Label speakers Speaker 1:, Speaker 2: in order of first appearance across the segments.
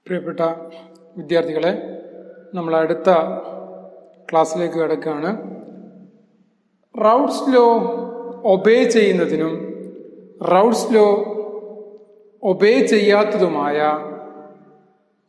Speaker 1: പ്രിയപ്പെട്ട വിദ്യാർത്ഥികളെ, നമ്മൾ അടുത്ത ക്ലാസ്സിലേക്ക് കിടക്കുകയാണ്. റൗൾട്ട്സ് ലോ ഒബേ ചെയ്യുന്നതിനും റൗൾട്ട്സ് ലോ ഒബേ ചെയ്യാത്തതുമായ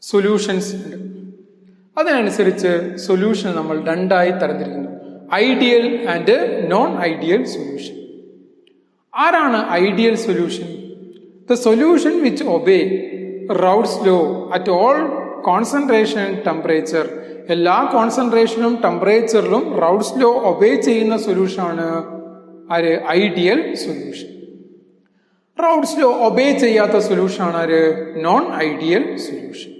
Speaker 1: സൊല്യൂഷൻസ് ഉണ്ട്. അതിനനുസരിച്ച് സൊല്യൂഷൻ നമ്മൾ രണ്ടായി തരംതിരിക്കുന്നു: ideal and non ideal solution. ആരാണ് ideal solution? The solution which obey Raoult's law at all concentration and temperature. എല്ലാ കോൺസെൻട്രേഷനും ടെമ്പറേച്ചറിലും റൗൾട്ട്സ് ലോ ഒബേ ചെയ്യുന്ന സൊല്യൂഷനാണ് ആര്? Ideal solution. Raoult's law obey ചെയ്യാത്ത സൊല്യൂഷനാണ് ആര്? Non ideal solution.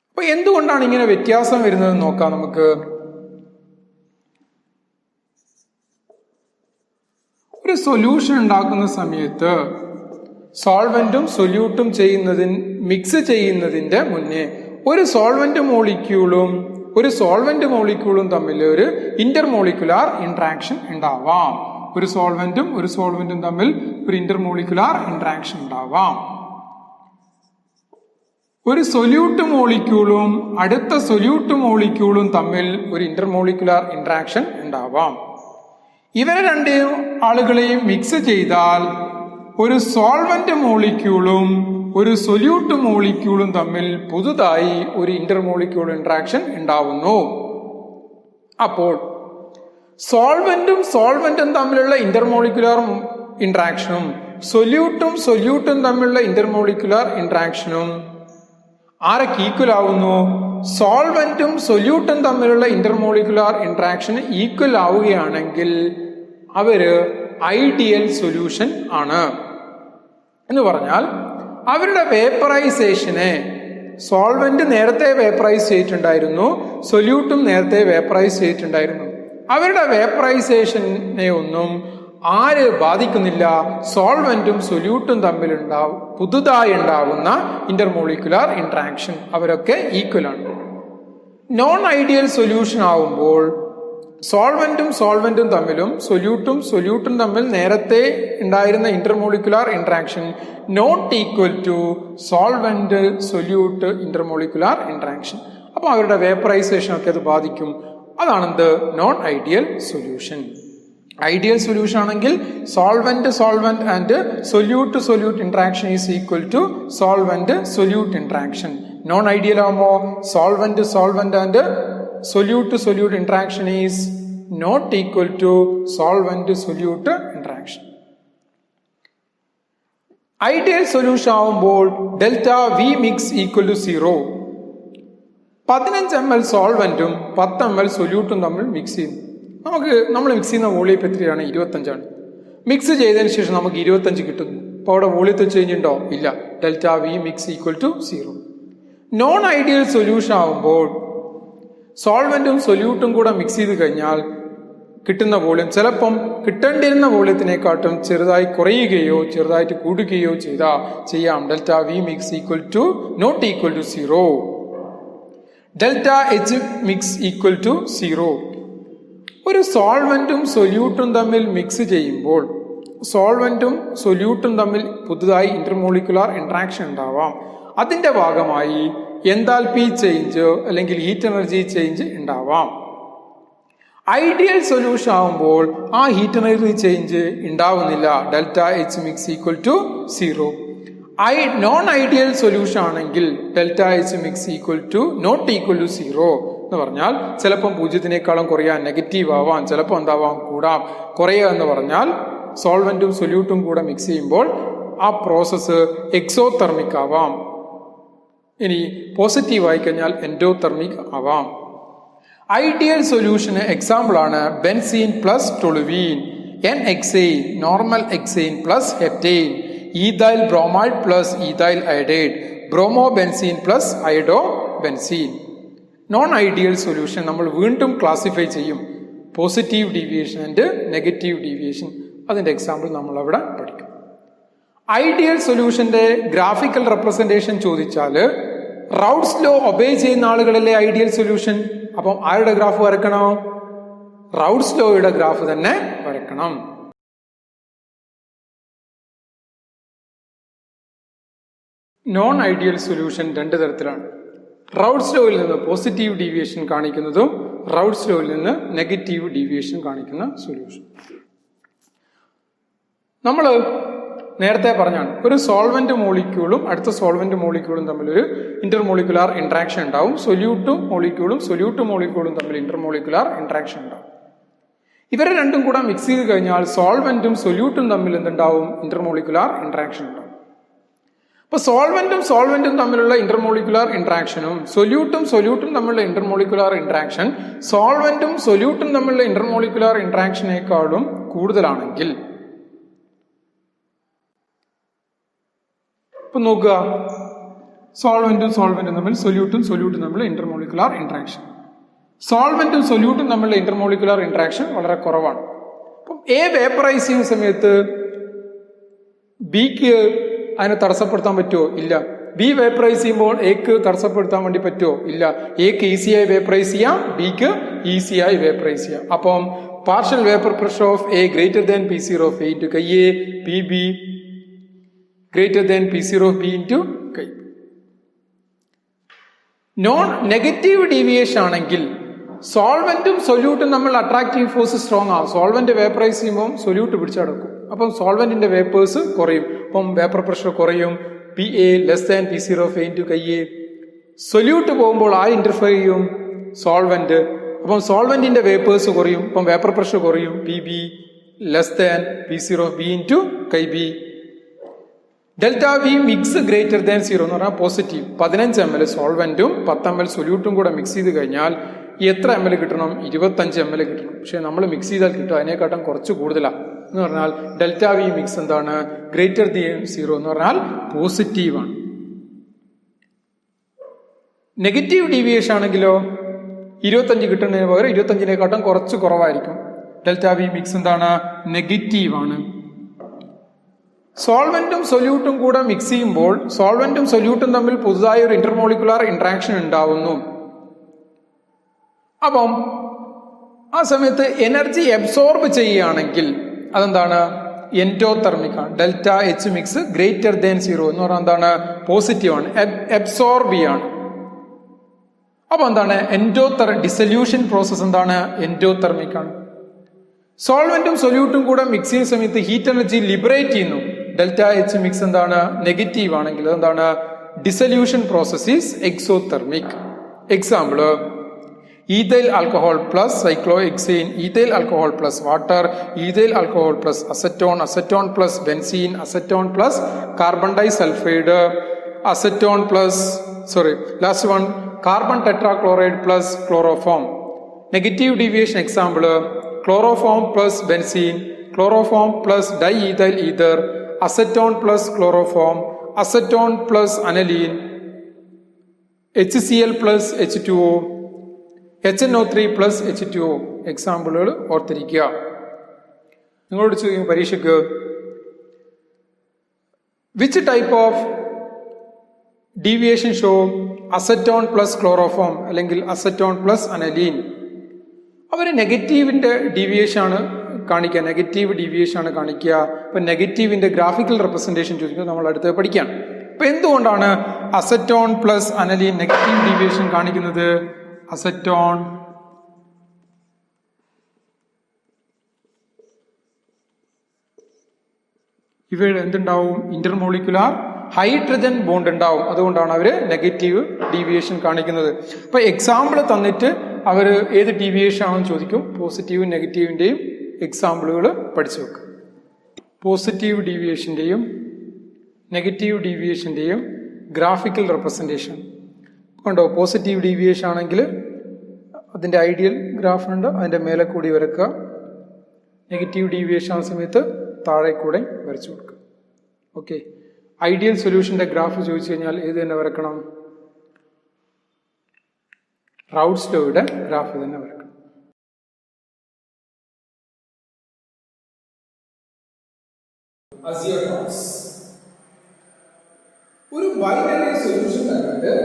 Speaker 1: അപ്പൊ എന്തുകൊണ്ടാണ് ഇങ്ങനെ വ്യത്യാസം വരുന്നത് നോക്കാം നമുക്ക്. ഒരു സൊല്യൂഷൻ ഉണ്ടാക്കുന്ന സമയത്ത് സോൾവെന്റും സൊല്യൂട്ടും മിക്സ് ചെയ്യുന്നതിന്റെ മുന്നേ ഒരു സോൾവെന്റ് മോളിക്യൂളും തമ്മിൽ ഒരു ഇന്റർമോളിക്കുലാർ ഇന്ററാക്ഷൻ ഉണ്ടാവാം. ഒരു സോൾവെന്റും തമ്മിൽ ഒരു ഇന്റർമോളിക്കുലാർ ഇന്ററാക്ഷൻ ഉണ്ടാവാം. ഒരു സൊല്യൂട്ട് മോളിക്യൂളും അടുത്ത സൊല്യൂട്ട് മോളിക്യൂളും തമ്മിൽ ഒരു ഇന്റർമോളിക്കുലാർ ഇന്ററാക്ഷൻ ഉണ്ടാവാം. ഇവരെ രണ്ട് ആളുകളെയും മിക്സ് ചെയ്താൽ ഒരു സോൾവെന്റ് മോളിക്യൂളും ഒരു സൊല്യൂട്ട് മോളിക്യൂളും തമ്മിൽ പുതുതായി ഒരു ഇന്റർമോളിക്യൂൾ ഇന്ററാക്ഷൻ ഉണ്ടാവുന്നു. അപ്പോൾ സോൾവെന്റും തമ്മിലുള്ള ഇന്റർമോളിക്കുലാർ ഇന്ററാക്ഷനും സൊല്യൂട്ടും തമ്മിലുള്ള ഇന്റർമോളിക്കുലാർ ഇന്ററാക്ഷനും ആരൊക്കെ ഈക്വൽ ആവുന്നു? സോൾവെന്റും സൊല്യൂട്ടും തമ്മിലുള്ള ഇന്റർമോളിക്കുലാർ ഇന്ററാക്ഷൻ ഈക്വൽ ആവുകയാണെങ്കിൽ അവര് ഐഡിയൽ സൊല്യൂഷൻ ആണ്. എന്ന് പറഞ്ഞാൽ അവരുടെ വേപ്പറൈസേഷനെ സോൾവെന്റ് നേരത്തെ വേപ്പറൈസ് ചെയ്തിട്ടുണ്ടായിരുന്നു, സൊല്യൂട്ടും നേരത്തെ വേപ്പറൈസ് ചെയ്തിട്ടുണ്ടായിരുന്നു. അവരുടെ വേപ്പറൈസേഷനെ ഒന്നും ആര് ബാധിക്കുന്നില്ല? സോൾവെന്റും സൊല്യൂട്ടും തമ്മിൽ പുതുതായി ഉണ്ടാകുന്ന ഇന്റർമോളിക്കുലാർ ഇന്ററാക്ഷൻ അവരൊക്കെ ഈക്വൽ ആണ്. നോൺ ഐഡിയൽ സൊല്യൂഷൻ ആവുമ്പോൾ സോൾവെന്റും തമ്മിലും സൊല്യൂട്ടും തമ്മിൽ നേരത്തെ ഉണ്ടായിരുന്ന intermolecular interaction not equal to solvent solute intermolecular interaction. അപ്പൊ അവരുടെ വേപ്പറൈസേഷൻ ഒക്കെ അത് ബാധിക്കും. അതാണെന്ത്? Non ideal solution. Ideal solution ആണെങ്കിൽ solvent and solute interaction is equal to solvent solute interaction. Non ideal ആവുമ്പോ solvent and solute interaction is not equal to solvent solute interaction. Ideal solution ആവുമ്പോൾ delta V mix equal to 0. 15 ml സോൾവെന്റും 10 ml സൊല്യൂട്ടും തമ്മിൽ mix ചെയ്യും. നമ്മൾ mix ചെയ്യുന്ന volume എത്രയാണ്? 25 ആണ്. മിക്സ് ചെയ്തതിന് ശേഷം നമുക്ക് 25 കിട്ടുന്നു. അപ്പൊ അവിടെ വോളിയത്തിൽ ചേഞ്ച് ഉണ്ടോ? ഇല്ല. Delta V mix equal to 0. Non ideal solution ആവുമ്പോൾ സോൾവെന്റും സൊല്യൂട്ടും കൂടെ മിക്സ് ചെയ്ത് കഴിഞ്ഞാൽ കിട്ടുന്ന വോളിയം ചിലപ്പം കിട്ടേണ്ടിരുന്ന വോളിയത്തിനെക്കാട്ടും ചെറുതായി കുറയുകയോ ചെറുതായിട്ട് കൂടുകയോ ചെയ്യാം. Delta V mix equal to not equal to 0. Delta H mix equal to 0. ഒരു സോൾവെന്റും സൊല്യൂട്ടും തമ്മിൽ മിക്സ് ചെയ്യുമ്പോൾ സോൾവെന്റും സൊല്യൂട്ടും തമ്മിൽ പുതുതായി ഇന്റർമോളിക്കുലാർ ഇന്ററാക്ഷൻ ഉണ്ടാവാം. അതിന്റെ ഭാഗമായി എൻതാൽപ്പി ചേഞ്ച് അല്ലെങ്കിൽ ഹീറ്റ് എനർജി ചേഞ്ച് ഉണ്ടാവാം. ഐഡിയൽ സൊല്യൂഷൻ ആവുമ്പോൾ ആ ഹീറ്റ് എനർജി ചേഞ്ച് ഉണ്ടാവുന്നില്ല. Delta H mix equal to 0. Non ideal solution ആണെങ്കിൽ delta H mix equal to not equal to 0 എന്ന് പറഞ്ഞാൽ ചിലപ്പം 0-നേക്കാളും കുറയാൻ, നെഗറ്റീവ് ആവാം, ചിലപ്പോൾ എന്താവാം, കുറയുക എന്ന് പറഞ്ഞാൽ സോൾവെന്റും സൊല്യൂട്ടും കൂടെ മിക്സ് ചെയ്യുമ്പോൾ ആ പ്രോസസ്സ് എക്സോതെർമിക് ആവാം. ഇനി പോസിറ്റീവ് ആയി കഴിഞ്ഞാൽ എൻഡോതെർമിക് ആവാം. ഐഡിയൽ സൊല്യൂഷന് എക്സാമ്പിൾ ആണ് benzene plus toluene, NHexane, normal hexane plus heptane, ethyl bromide plus ethyl iodide, bromo benzene plus iodo benzene. Non ideal solution നമ്മൾ വീണ്ടും ക്ലാസിഫൈ ചെയ്യും. Positive deviation and negative deviation. അതിന്റെ example നമ്മൾ അവിടെ പഠിക്കും. Ideal സൊല്യൂഷന്റെ graphical representation ചോദിച്ചാൽ റൗൾട്ട്സ് law obey ചെയ്യുന്ന ആളുകളല്ലേ ideal solution. അപ്പം ആരുടെ ഗ്രാഫ് വരക്കണം? റൗൾട്ട്സ് ലോയുടെ ഗ്രാഫ് തന്നെ വരക്കണം. നോൺ ഐഡിയൽ സൊല്യൂഷൻ രണ്ട് തരത്തിലാണ്. റൗൾട്ട്സ് ലോയിൽ നിന്ന് പോസിറ്റീവ് ഡീവിയേഷൻ കാണിക്കുന്നതും റൗൾട്ട്സ് ലോയിൽ നിന്ന് നെഗറ്റീവ് ഡീവിയേഷൻ കാണിക്കുന്ന സൊല്യൂഷൻ. നമ്മൾ നേരത്തെ പറഞ്ഞാണ് ഒരു സോൾവെന്റ് മോളിക്യൂളും അടുത്ത സോൾവെന്റ് മോളിക്യൂളും തമ്മിലൊരു ഇന്റർമോളിക്കുലാർ ഇന്ററാക്ഷൻ ഉണ്ടാവും. സൊല്യൂട്ടും മോളിക്യൂളും തമ്മിൽ ഇന്റർമോളിക്കുലാർ ഇന്ററാക്ഷൻ ഉണ്ടാവും. ഇവരെ രണ്ടും കൂടെ മിക്സ് ചെയ്ത് കഴിഞ്ഞാൽ സോൾവെന്റും സൊല്യൂട്ടും തമ്മിൽ എന്തുണ്ടാവും? ഇന്റർമോളിക്കുലാർ ഇന്ററാക്ഷൻ ഉണ്ടാവും. അപ്പൊ സോൾവെന്റും തമ്മിലുള്ള ഇന്റർമോളിക്കുലാർ ഇന്ററാക്ഷനും സൊല്യൂട്ടും തമ്മിലുള്ള ഇന്റർമോളിക്കുലാർ ഇന്ററാക്ഷൻ സോൾവെന്റും സൊല്യൂട്ടും തമ്മിലുള്ള ഇന്റർമോളിക്കുലാർ ഇന്ററാക്ഷനേക്കാളും കൂടുതലാണെങ്കിൽ ഇപ്പൊ നോക്കുക, സോൾവെന്റും തമ്മിൽ സൊല്യൂട്ടും തമ്മിൽ ഇന്റർമോളിക്കുലാർ ഇന്ററാക്ഷൻ, സോൾവെന്റും സൊല്യൂട്ടും തമ്മിലുള്ള ഇന്റർമോളിക്കുലാർ ഇന്ററാക്ഷൻ വളരെ കുറവാണ്. അപ്പം എ വേപ്പറൈസ് ചെയ്യുന്ന സമയത്ത് ബിക്ക് അതിനെ തടസ്സപ്പെടുത്താൻ പറ്റുമോ? ഇല്ല. ബി വേപ്പറൈസ് ചെയ്യുമ്പോൾ എക്ക് തടസ്സപ്പെടുത്താൻ വേണ്ടി പറ്റുമോ? ഇല്ല. എക്ക് ഈസിയായി വേപ്പറൈസ് ചെയ്യാം, ബിക്ക് ഈസിയായി വേപ്പറൈസ് ചെയ്യാം. അപ്പം partial vapour pressure of A greater than P0 of A into chi A, P B greater than P0 of B into chi. Non negative deviation ആണെങ്കിൽ സോൾവെന്റും സൊല്യൂട്ടും നമ്മൾ അട്രാക്റ്റീവ് ഫോഴ്സ് സ്ട്രോങ് ആവും. സോൾവെന്റ് വേപ്പറൈസ് ചെയ്യുമ്പോൾ solute പിടിച്ചടക്കും. അപ്പം സോൾവെന്റിന്റെ vapours കുറയും. അപ്പം വേപ്പർ പ്രഷർ കുറയും. PA less than P0 of A into chi A. Solute പോകുമ്പോൾ ആ ഇന്റർഫിയർ ചെയ്യും സോൾവെന്റ്. അപ്പം സോൾവെന്റിന്റെ വേപ്പേഴ്സ് കുറയും. അപ്പം വേപ്പർ പ്രഷർ കുറയും. PB less than P0 of B into chi B. Delta V mix greater than 0 എന്ന് പറഞ്ഞാൽ പോസിറ്റീവ്. 15 ml സോൾവെന്റും 10 ml സൊല്യൂട്ടും കൂടെ മിക്സ് ചെയ്ത് കഴിഞ്ഞാൽ എത്ര ml കിട്ടണം? 25 ml കിട്ടണം. പക്ഷെ നമ്മൾ മിക്സ് ചെയ്താൽ കിട്ടും അതിനെക്കാട്ടും കുറച്ച് കൂടുതലാണ്. എന്ന് പറഞ്ഞാൽ ഡെൽറ്റ വി മിക്സ് എന്താണ്? ഗ്രേറ്റർ ദാൻ 0 എന്ന് പറഞ്ഞാൽ പോസിറ്റീവ് ആണ്. നെഗറ്റീവ് ഡീവിയേഷൻ ആണെങ്കിലോ 25 കിട്ടുന്നതിന് പകരം 25-നേക്കാട്ടും കുറച്ച് കുറവായിരിക്കും. ഡെൽറ്റ വി മിക്സ് എന്താണ്? നെഗറ്റീവ് ആണ്. സോൾവെന്റും സൊല്യൂട്ടും കൂടെ മിക്സ് ചെയ്യുമ്പോൾ സോൾവെന്റും സൊല്യൂട്ടും തമ്മിൽ പുതുതായി ഒരു ഇന്റർമോളിക്കുലാർ ഇന്ററാക്ഷൻ ഉണ്ടാവുന്നു. അപ്പം ആ സമയത്ത് എനർജി അബ്സോർബ് ചെയ്യുകയാണെങ്കിൽ അതെന്താണ്? എൻഡോതെർമിക് ആണ്. Delta H mix greater than 0 എന്ന് പറഞ്ഞാൽ എന്താണ്? പോസിറ്റീവ് ആണ്. അബ്സോർബ് ചെയ്യാണ്. അപ്പൊ എന്താണ്? ഡിസൊല്യൂഷൻ പ്രോസസ് എന്താണ്? എൻഡോതെർമിക് ആണ്. സോൾവെന്റും സൊല്യൂട്ടും കൂടെ മിക്സ് ചെയ്യുന്ന സമയത്ത് ഹീറ്റ് എനർജി ലിബറേറ്റ് ചെയ്യുന്നു. ഡെൽറ്റ എച്ച് മിക്സ് എന്താണ്? നെഗറ്റീവ് ആണെങ്കിൽ എന്താണ്? Dissolution process is exothermic. Example ethyl alcohol plus cyclohexane, ethyl alcohol plus water, ethyl alcohol plus acetone, acetone plus benzene, acetone plus carbon disulfide, acetone plus last one carbon tetrachloride plus chloroform. Negative deviation example chloroform plus benzene, chloroform plus diethyl ether, acetone plus chloroform, acetone plus aniline, HCl plus H2O, HNO3 plus H2O. എക്സാമ്പിളുകൾ ഓർത്തിരിക്കുക. നിങ്ങളോട് ചോദിക്കും പരീക്ഷയ്ക്ക് which type of deviation show acetone plus chloroform അല്ലെങ്കിൽ acetone plus അനലീൻ? അവർ നെഗറ്റീവിന്റെ deviation ആണ് കാണിക്കുക. Negative deviation ആണ് കാണിക്കുക. അപ്പൊ നെഗറ്റീവിന്റെ ഗ്രാഫിക്കൽ റെപ്രസെന്റേഷൻ ചോദിക്കുന്നത് നമ്മൾ അടുത്ത് പഠിക്കാം. അപ്പൊ എന്തുകൊണ്ടാണ് അസറ്റോൺ പ്ലസ് അനലീൻ നെഗറ്റീവ് ഡീവിയേഷൻ കാണിക്കുന്നത്? അസറ്റോൺ ഇവയുടെ എന്തുണ്ടാവും? ഇന്റർമോളിക്കുലാർ ഹൈഡ്രജൻ ബോണ്ട് ഉണ്ടാവും. അതുകൊണ്ടാണ് അവര് നെഗറ്റീവ് ഡീവിയേഷൻ കാണിക്കുന്നത്. അപ്പൊ എക്സാമ്പിൾ തന്നിട്ട് അവർ ഏത് ഡീവിയേഷൻ ആണെന്ന് ചോദിക്കും. പോസിറ്റീവും നെഗറ്റീവിന്റെയും എക്സാമ്പിളുകൾ പഠിച്ചു വെക്കുക. പോസിറ്റീവ് ഡീവിയേഷന്റെയും നെഗറ്റീവ് ഡീവിയേഷന്റെയും ഗ്രാഫിക്കൽ റെപ്രസെന്റേഷൻ കണ്ടോ? പോസിറ്റീവ് ഡീവിയേഷൻ ആണെങ്കിൽ അതിന്റെ ഐഡിയൽ ഗ്രാഫ് ഉണ്ട്, അതിന്റെ മേലെ കൂടി വരക്കുക. നെഗറ്റീവ് ഡീവിയേഷൻ ആവുന്ന സമയത്ത് താഴെ കൂടെ വരച്ചു കൊടുക്കുക. ഓക്കെ. ഐഡിയൽ സൊല്യൂഷന്റെ ഗ്രാഫ് ചോദിച്ചു കഴിഞ്ഞാൽ ഏത് തന്നെ വരക്കണം? റൗൾട്ട്സ് ലോയുടെ ഗ്രാഫ് തന്നെ വരക്കണം. ഒരു ബൈനറി സൊല്യൂഷൻ തന്നിട്ട്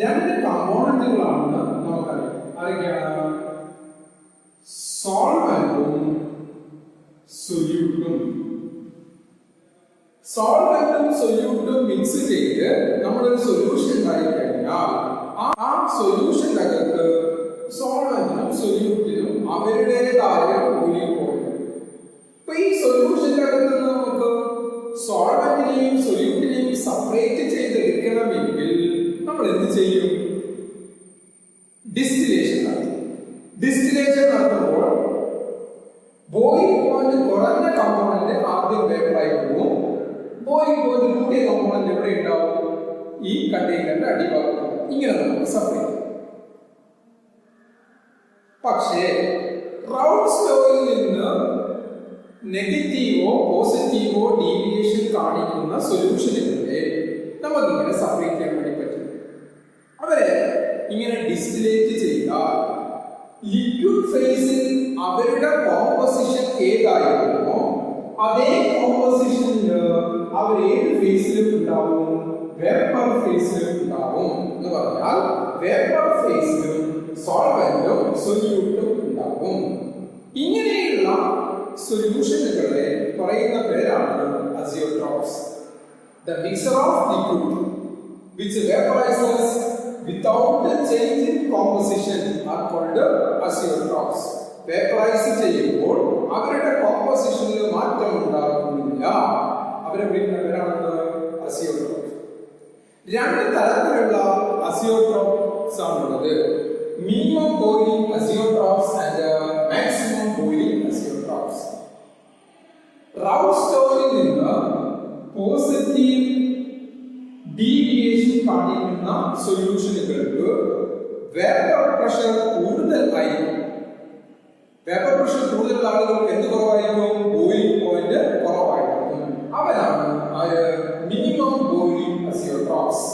Speaker 1: രണ്ട് കമ്പോണന്റുകളാണെന്ന് നമുക്കറിയാം. ആരൊക്കെയാണ്? സോൾവെന്റും സൊല്യൂട്ടും. സോൾവെന്റും സൊല്യൂട്ടും മിക്സ് ചെയ്ത് നമ്മളൊരു സൊല്യൂഷൻ ഉണ്ടായി കഴിഞ്ഞാൽ ആ സൊല്യൂഷനകത്ത് സോൾവെന്റിനും സൊല്യൂട്ടിനും അവരുടേതായ ബോയിലിംഗ് പോയിന്റ്. അപ്പൊ ഈ സൊല്യൂഷന്റെ അകത്ത് നിന്ന് നമുക്ക് സോൾവെന്റിനെയും സൊല്യൂട്ടിനെയും സെപ്പറേറ്റ് ചെയ്തെടുക്കണമെങ്കിൽ നമ്മൾ എന്ത് ചെയ്യും? ഡിസ്റ്റിലേഷൻ നടത്തും. ഡിസ്റ്റിലേഷൻ നടത്തുമ്പോൾ ബോയിലിംഗ് പോയിന്റ് കുറഞ്ഞ കമ്പോണന്റ് ആദ്യം വേപ്പറായി പോകും. ബോയിലിംഗ് പോയിന്റ് കൂടിയ കമ്പോണന്റ് എവിടെ ഉണ്ടാവും? ഈ കണ്ടെയ്നറിന്റെ അടിഭാഗത്ത്. ഇങ്ങനെ നമുക്ക് സെപ്പറേറ്റ്. പക്ഷേ റൗണ്ട് സ്റ്റോറിൽ നിന്ന് നെഗറ്റീവോ പോസിറ്റീവോ ഡീവിയേഷൻ കാണിക്കുന്ന സൊല്യൂഷനുകളെ നമുക്ക് ഇങ്ങനെ സെപ്പറേറ്റ് ചെയ്യാൻ വേണ്ടി പറ്റും. അവരെ ഇങ്ങനെ ഡിസ്റ്റിലേറ്റ് ചെയ്താൽ ലിക്വിഡ് ഫേസിൽ അവരുടെ കോമ്പോസിഷൻ ഏതായിരുന്നോ അതേ കോമ്പോസിഷനിൽ അവർ ഏത് ഫേസിലും ഉണ്ടാവും? വേപ്പർ ഫേസിലും ഉണ്ടാവും. എന്ന് പറഞ്ഞാൽ വേപ്പർ ഫേസിലും സോൾവെന്റും സൊല്യൂട്ടും ഉണ്ടാവും. ഇങ്ങനെയുള്ള സൊല്യൂഷനുകളെ പറയുന്ന പേരാണ് azeotropes. The mixture of liquid which vaporizes without a change in composition are called azeotrophs. Vaporize ചെയ്യുമ്പോൾ അവരുടെ കോമ്പോസിഷനിൽ മാറ്റം ഉണ്ടാകുന്നില്ല. അവരെ വിളിക്കുന്ന പേരാണ് അസിയോട്രോഫ്. രണ്ട് തരത്തിലുള്ള അസിയോട്രോപ്സ് ആണുള്ളത്. Minimum boiling azeotropes and maximum boiling azeotropes. Round സ്റ്റോറിൽ നിന്ന് പോസിറ്റീവ് ഡീവിയേഷൻ കാണിക്കുന്ന സൊല്യൂഷനുകൾക്ക് വേപ്പർ പ്രഷർ കൂടുതലായിരിക്കും. വേപ്പർ പ്രഷർ കൂടുതലുള്ള ആളുകൾക്ക് എന്ത് കുറവായിരിക്കും? ബോയിലിംഗ് പോയിന്റ് കുറവായിരിക്കും. അവരാണ് മിനിമം ബോയിലിംഗ് അസിയോട്രോപ്സ്.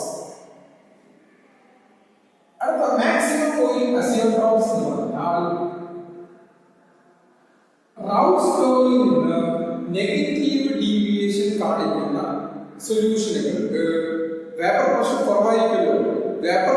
Speaker 1: അടുത്ത മാക്സിമം ബോയിലിംഗ് അസിയോട്രോപ്സ് എന്ന് പറഞ്ഞാൽ റൗണ്ട് സ്റ്റോറിൽ നിന്ന് നെഗറ്റീവ് ഡീവിയേഷൻ കാണിക്കുന്ന സൊല്യൂഷനുകൾക്ക് വേപ്പർ പ്രഷർ കുറവായിരിക്കുമല്ലോ. വേപ്പർ